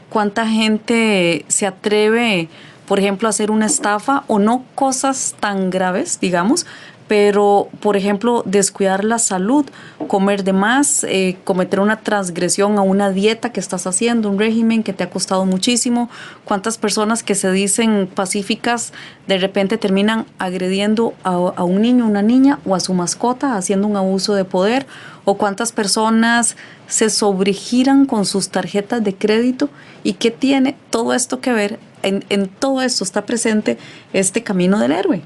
¿Cuánta gente se atreve, por ejemplo, a hacer una estafa, o no cosas tan graves, digamos, pero, por ejemplo, descuidar la salud, comer de más, cometer una transgresión a una dieta que estás haciendo, un régimen que te ha costado muchísimo? ¿Cuántas personas que se dicen pacíficas de repente terminan agrediendo a un niño, una niña o a su mascota, haciendo un abuso de poder? ¿O cuántas personas se sobregiran con sus tarjetas de crédito? ¿Y qué tiene todo esto que ver? En todo esto está presente este camino del héroe,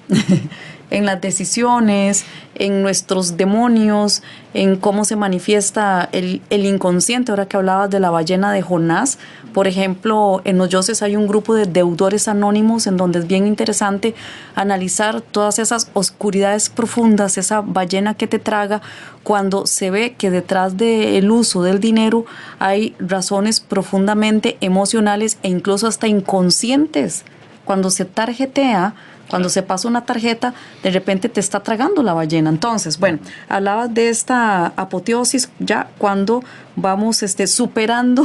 en las decisiones, en nuestros demonios, en cómo se manifiesta el inconsciente. Ahora que hablabas de la ballena de Jonás, por ejemplo, en los Yoses hay un grupo de deudores anónimos en donde es bien interesante analizar todas esas oscuridades profundas, esa ballena que te traga, cuando se ve que detrás del uso del dinero hay razones profundamente emocionales e incluso hasta inconscientes. Cuando se tarjetea, cuando se pasa una tarjeta, de repente te está tragando la ballena. Entonces, bueno, hablabas de esta apoteosis ya cuando vamos superando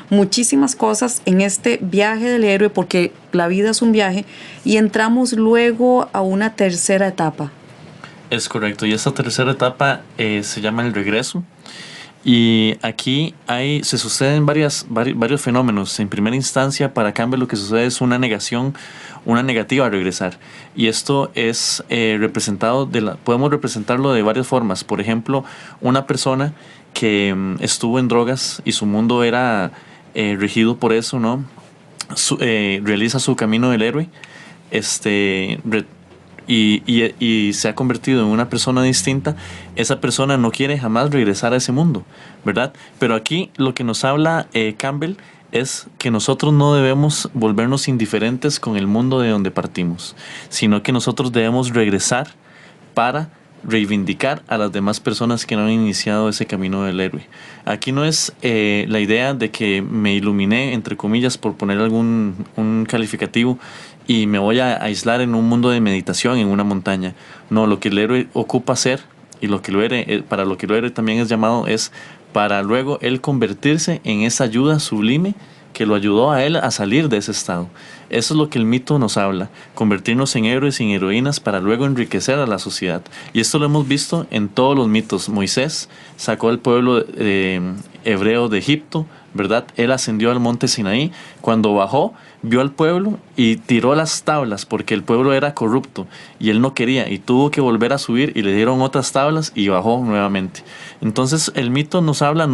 muchísimas cosas en este viaje del héroe, porque la vida es un viaje, y entramos luego a una tercera etapa.
Es correcto, y esta tercera etapa se llama el regreso. Y aquí se suceden varios fenómenos. En primera instancia, para Campbell lo que sucede es una negación, una negativa a regresar. Y esto es representado, podemos representarlo de varias formas. Por ejemplo, una persona que estuvo en drogas y su mundo era regido por eso, ¿no? Realiza su camino del héroe, y se ha convertido en una persona distinta. Esa persona no quiere jamás regresar a ese mundo, ¿verdad? Pero aquí lo que nos habla Campbell es que nosotros no debemos volvernos indiferentes con el mundo de donde partimos, sino que nosotros debemos regresar para reivindicar a las demás personas que no han iniciado ese camino del héroe. Aquí no es la idea de que me iluminé, entre comillas, por poner un calificativo, y me voy a aislar en un mundo de meditación en una montaña. No, lo que el héroe ocupa hacer, y para lo que el héroe también es llamado, es para luego él convertirse en esa ayuda sublime que lo ayudó a él a salir de ese estado. Eso es lo que el mito nos habla, convertirnos en héroes y en heroínas para luego enriquecer a la sociedad. Y esto lo hemos visto en todos los mitos. Moisés sacó al pueblo hebreo de Egipto, ¿verdad? Él ascendió al monte Sinaí. Cuando bajó, vio al pueblo y tiró las tablas porque el pueblo era corrupto y él no quería y tuvo que volver a subir y le dieron otras tablas y bajó nuevamente. Entonces el mito nos habla,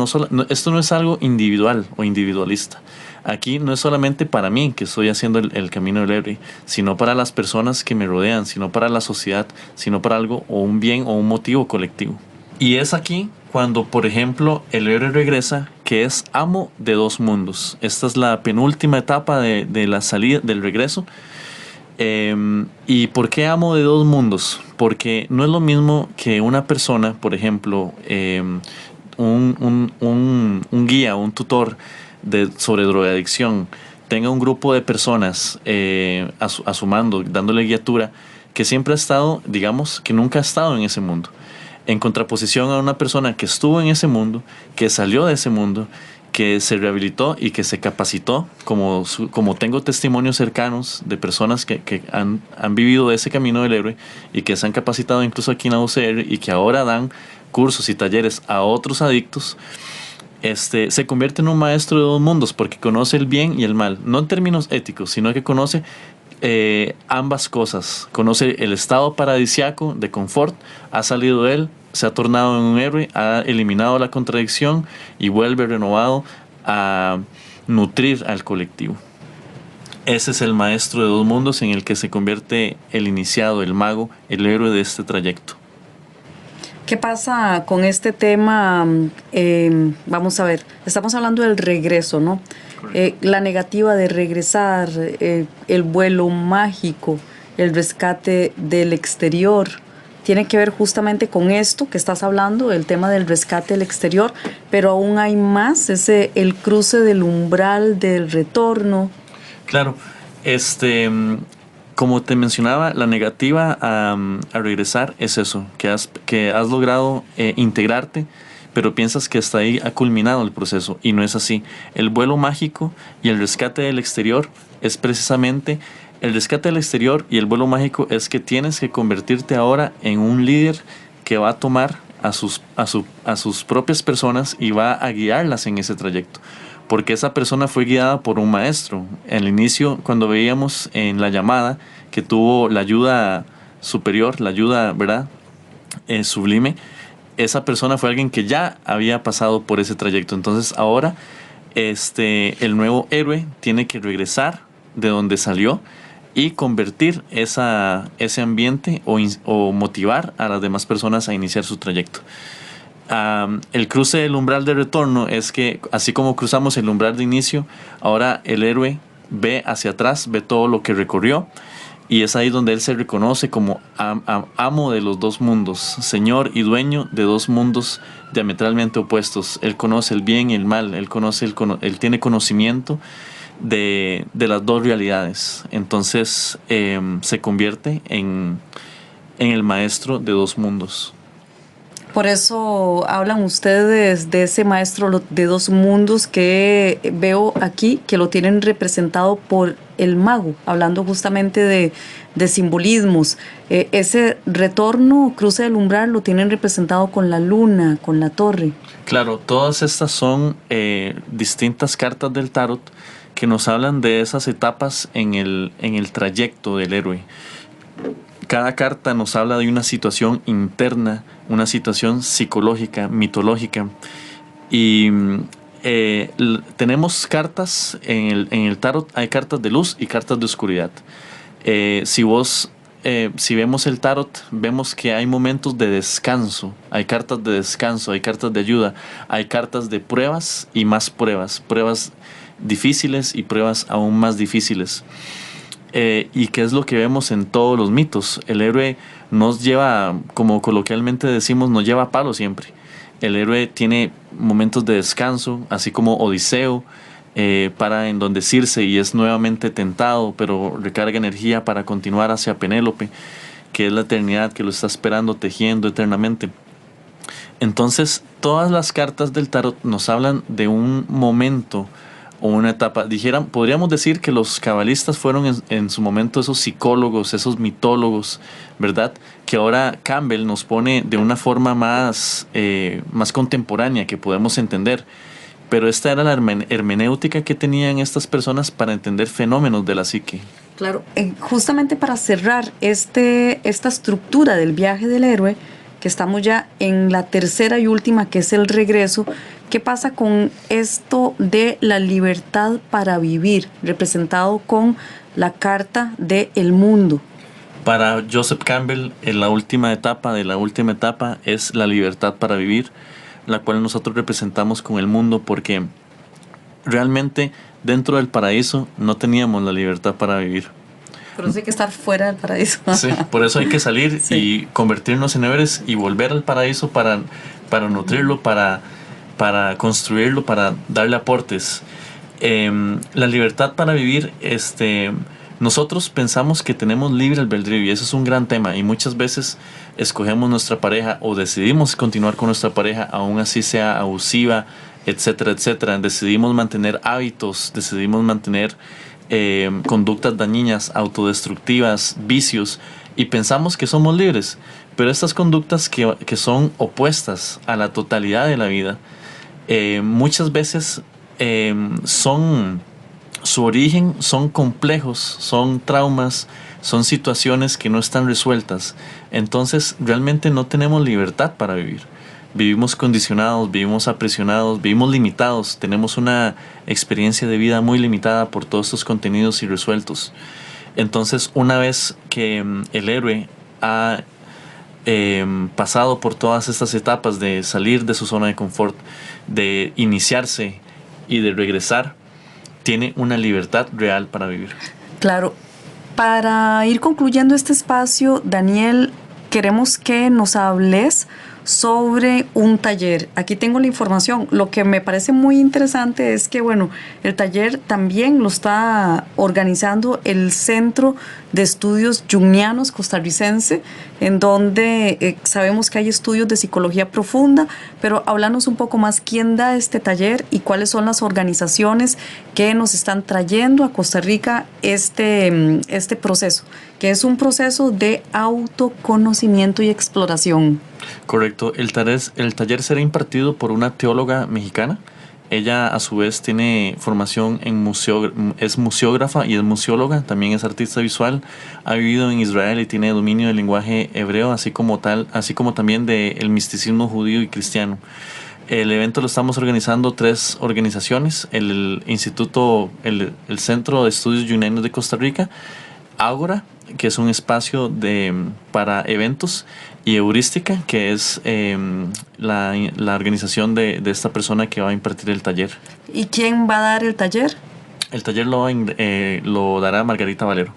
esto no es algo individual o individualista. Aquí no es solamente para mí que estoy haciendo el camino del héroe, sino para las personas que me rodean, sino para la sociedad, sino para algo o un bien o un motivo colectivo. Y es aquí cuando, por ejemplo, el héroe regresa, que es amo de dos mundos. Esta es la penúltima etapa de la salida, del regreso. ¿Y por qué amo de dos mundos? Porque no es lo mismo que una persona, por ejemplo, un guía, un tutor sobre drogadicción, tenga un grupo de personas a su mando, dándole guiatura, que siempre ha estado, digamos, que nunca ha estado en ese mundo. En contraposición a una persona que estuvo en ese mundo, que salió de ese mundo, que se rehabilitó y que se capacitó, como tengo testimonios cercanos de personas que han vivido ese camino del héroe y que se han capacitado incluso aquí en la UCR y que ahora dan cursos y talleres a otros adictos, se convierte en un maestro de dos mundos porque conoce el bien y el mal, no en términos éticos, sino que conoce ambas cosas. Conoce el estado paradisiaco de confort, ha salido de él, se ha tornado en un héroe, ha eliminado la contradicción y vuelve renovado a nutrir al colectivo. Ese es el maestro de dos mundos en el que se convierte el iniciado, el mago, el héroe de este trayecto.
¿Qué pasa con este tema? Vamos a ver, estamos hablando del regreso, ¿no? La negativa de regresar, el vuelo mágico, el rescate del exterior, tiene que ver justamente con esto que estás hablando, el tema del rescate del exterior, pero aún hay más, el cruce del umbral del retorno.
Claro, como te mencionaba, la negativa a regresar es eso, que has logrado integrarte, pero piensas que hasta ahí ha culminado el proceso, y no es así. El vuelo mágico y el rescate del exterior es precisamente el rescate del exterior, y el vuelo mágico es que tienes que convertirte ahora en un líder que va a tomar a sus propias personas y va a guiarlas en ese trayecto. Porque esa persona fue guiada por un maestro. Al inicio, cuando veíamos en la llamada que tuvo la ayuda superior, la ayuda, ¿verdad?, sublime, esa persona fue alguien que ya había pasado por ese trayecto. Entonces ahora el nuevo héroe tiene que regresar de donde salió y convertir ese ambiente o motivar a las demás personas a iniciar su trayecto. El cruce del umbral de retorno es que, así como cruzamos el umbral de inicio, ahora el héroe ve hacia atrás, ve todo lo que recorrió, y es ahí donde él se reconoce como amo de los dos mundos, señor y dueño de dos mundos diametralmente opuestos. Él conoce el bien y el mal, él tiene conocimiento de las dos realidades. Entonces se convierte en el maestro de dos mundos.
Por eso hablan ustedes de ese maestro de dos mundos que veo aquí, que lo tienen representado por el mago, hablando justamente de simbolismos. Ese retorno, cruce del umbral, lo tienen representado con la luna, con la torre.
Claro, todas estas son distintas cartas del tarot que nos hablan de esas etapas en el trayecto del héroe. Cada carta nos habla de una situación interna, una situación psicológica, mitológica. Y tenemos cartas en el tarot, hay cartas de luz y cartas de oscuridad. Si vemos el tarot, vemos que hay momentos de descanso, hay cartas de descanso, hay cartas de ayuda, hay cartas de pruebas y más pruebas, pruebas difíciles y pruebas aún más difíciles. Y qué es lo que vemos en todos los mitos. El héroe nos lleva, como coloquialmente decimos, nos lleva a palo siempre. El héroe tiene momentos de descanso, así como Odiseo para endondecirse y es nuevamente tentado, pero recarga energía para continuar hacia Penélope, que es la eternidad que lo está esperando, tejiendo eternamente. Entonces, todas las cartas del tarot nos hablan de un momento o una etapa. Podríamos decir que los cabalistas fueron en su momento esos psicólogos, esos mitólogos, ¿verdad? Que ahora Campbell nos pone de una forma más contemporánea que podemos entender. Pero esta era la hermenéutica que tenían estas personas para entender fenómenos de la psique.
Claro, justamente para cerrar esta estructura del viaje del héroe, que estamos ya en la tercera y última, que es el regreso. ¿Qué pasa con esto de la libertad para vivir, representado con la carta de El Mundo?
Para Joseph Campbell, en la última etapa de la última etapa es la libertad para vivir, la cual nosotros representamos con el mundo, porque realmente dentro del paraíso no teníamos la libertad para vivir.
Por eso hay que estar fuera del paraíso.
Sí, por eso hay que salir y convertirnos en héroes y volver al paraíso para nutrirlo, para construirlo, para darle aportes. La libertad para vivir, nosotros pensamos que tenemos libre albedrío y eso es un gran tema, y muchas veces escogemos nuestra pareja o decidimos continuar con nuestra pareja, aún así sea abusiva, etcétera, etcétera. Decidimos mantener hábitos, decidimos mantener conductas dañinas, autodestructivas, vicios, y pensamos que somos libres, pero estas conductas que son opuestas a la totalidad de la vida, muchas veces su origen son complejos, son traumas, son situaciones que no están resueltas. Entonces realmente no tenemos libertad para vivir. Vivimos condicionados, vivimos aprisionados, vivimos limitados. Tenemos una experiencia de vida muy limitada por todos estos contenidos irresueltos. Entonces, una vez que el héroe ha pasado por todas estas etapas de salir de su zona de confort, de iniciarse y de regresar, tiene una libertad real para vivir.
Claro. Para ir concluyendo este espacio, Daniel, queremos que nos hables sobre un taller. Aquí tengo la información. Lo que me parece muy interesante es que, bueno, el taller también lo está organizando el Centro de Estudios Jungianos costarricense, en donde sabemos que hay estudios de psicología profunda, pero háblanos un poco más quién da este taller y cuáles son las organizaciones que nos están trayendo a Costa Rica este proceso, que es un proceso de autoconocimiento y exploración.
Correcto. El taller será impartido por una teóloga mexicana. Ella a su vez tiene formación es museógrafa y es museóloga, también es artista visual, ha vivido en Israel y tiene dominio del lenguaje hebreo, así como también del misticismo judío y cristiano. El evento lo estamos organizando 3 organizaciones: el Centro de Estudios Jungianos de Costa Rica, Ágora, que es un espacio para eventos, y Heurística, que es la organización de esta persona que va a impartir el taller.
¿Y quién va a dar el taller?
El taller lo dará Margarita Valero.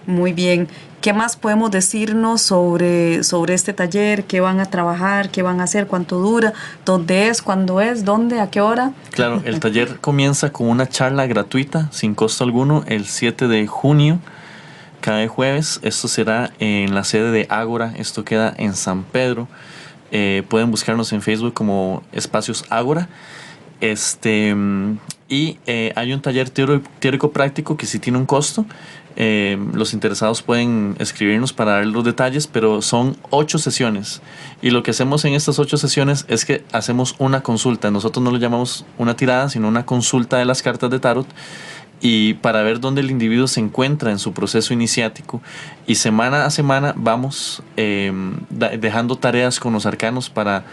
Muy bien. ¿Qué más podemos decirnos sobre este taller? ¿Qué van a trabajar? ¿Qué van a hacer? ¿Cuánto dura? ¿Dónde es? ¿Cuándo es? ¿Dónde? ¿A qué hora?
Claro, el taller comienza con una charla gratuita, sin costo alguno, el 7 de junio. Cada jueves. Esto será en la sede de Ágora. Esto queda en San Pedro. Pueden buscarnos en Facebook como Espacios Ágora. Y hay un taller teórico práctico que sí tiene un costo. Los interesados pueden escribirnos para dar los detalles, pero son 8 sesiones. Y lo que hacemos en estas 8 sesiones es que hacemos una consulta. Nosotros no lo llamamos una tirada, sino una consulta de las cartas de tarot, y para ver dónde el individuo se encuentra en su proceso iniciático, y semana a semana vamos dejando tareas con los arcanos para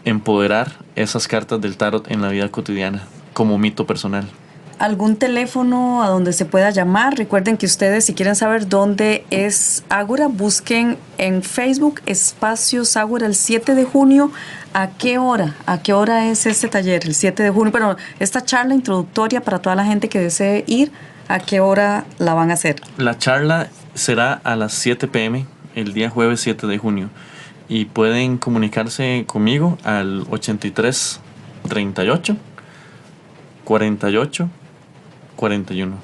empoderar esas cartas del tarot en la vida cotidiana como mito personal.
¿Algún teléfono a donde se pueda llamar? Recuerden que ustedes, si quieren saber dónde es Ágora, busquen en Facebook Espacios Ágora el 7 de junio. ¿A qué hora? ¿A qué hora es este taller? El 7 de junio. Pero esta charla introductoria para toda la gente que desee ir, ¿a qué hora la van a hacer? La
charla será a las 7 p.m. el día jueves 7 de junio. Y pueden comunicarse conmigo al 83 38 48 41.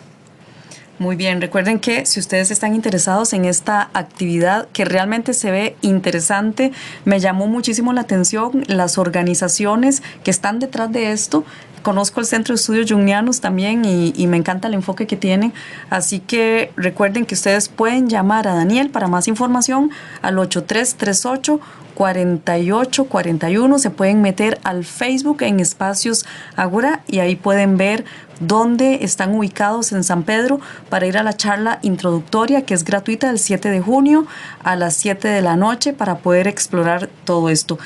Muy bien, recuerden que si ustedes están interesados en esta actividad que realmente se ve interesante, me llamó muchísimo la atención las organizaciones que están detrás de esto, conozco el Centro de Estudios Jungianos también y me encanta el enfoque que tiene. Así que recuerden que ustedes pueden llamar a Daniel para más información al 8338-4841. Se pueden meter al Facebook en Espacios Ágora y ahí pueden ver dónde están ubicados en San Pedro para ir a la charla introductoria que es gratuita el 7 de junio a las 7 de la noche para poder explorar todo esto.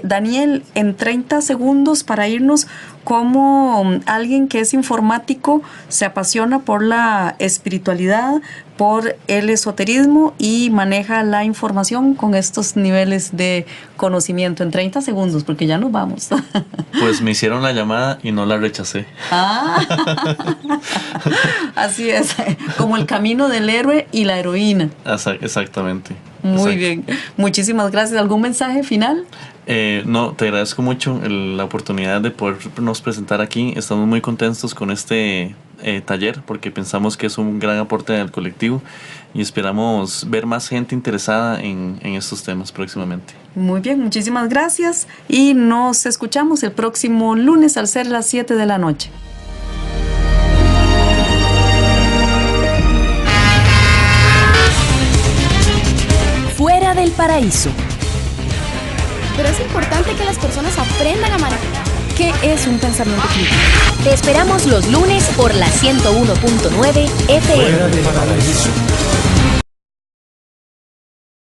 Daniel, en 30 segundos para irnos, ¿cómo alguien que es informático se apasiona por la espiritualidad, por el esoterismo y maneja la información con estos niveles de conocimiento? En 30 segundos, porque ya nos vamos.
Pues me hicieron la llamada y no la rechacé.
Así es, como el camino del héroe y la heroína.
Exactamente.
Muy bien, muchísimas gracias. ¿Algún mensaje final?
No, te agradezco mucho la oportunidad de podernos presentar aquí. Estamos muy contentos con este taller porque pensamos que es un gran aporte al colectivo y esperamos ver más gente interesada en estos temas próximamente.
Muy bien, muchísimas gracias y nos escuchamos el próximo lunes al ser las 7 de la noche.
Fuera del paraíso.
Pero es importante que las personas aprendan a manejar.
¿Qué es un pensamiento crítico?
Te esperamos los lunes por la 101.9 FM.
Fuera del paraíso.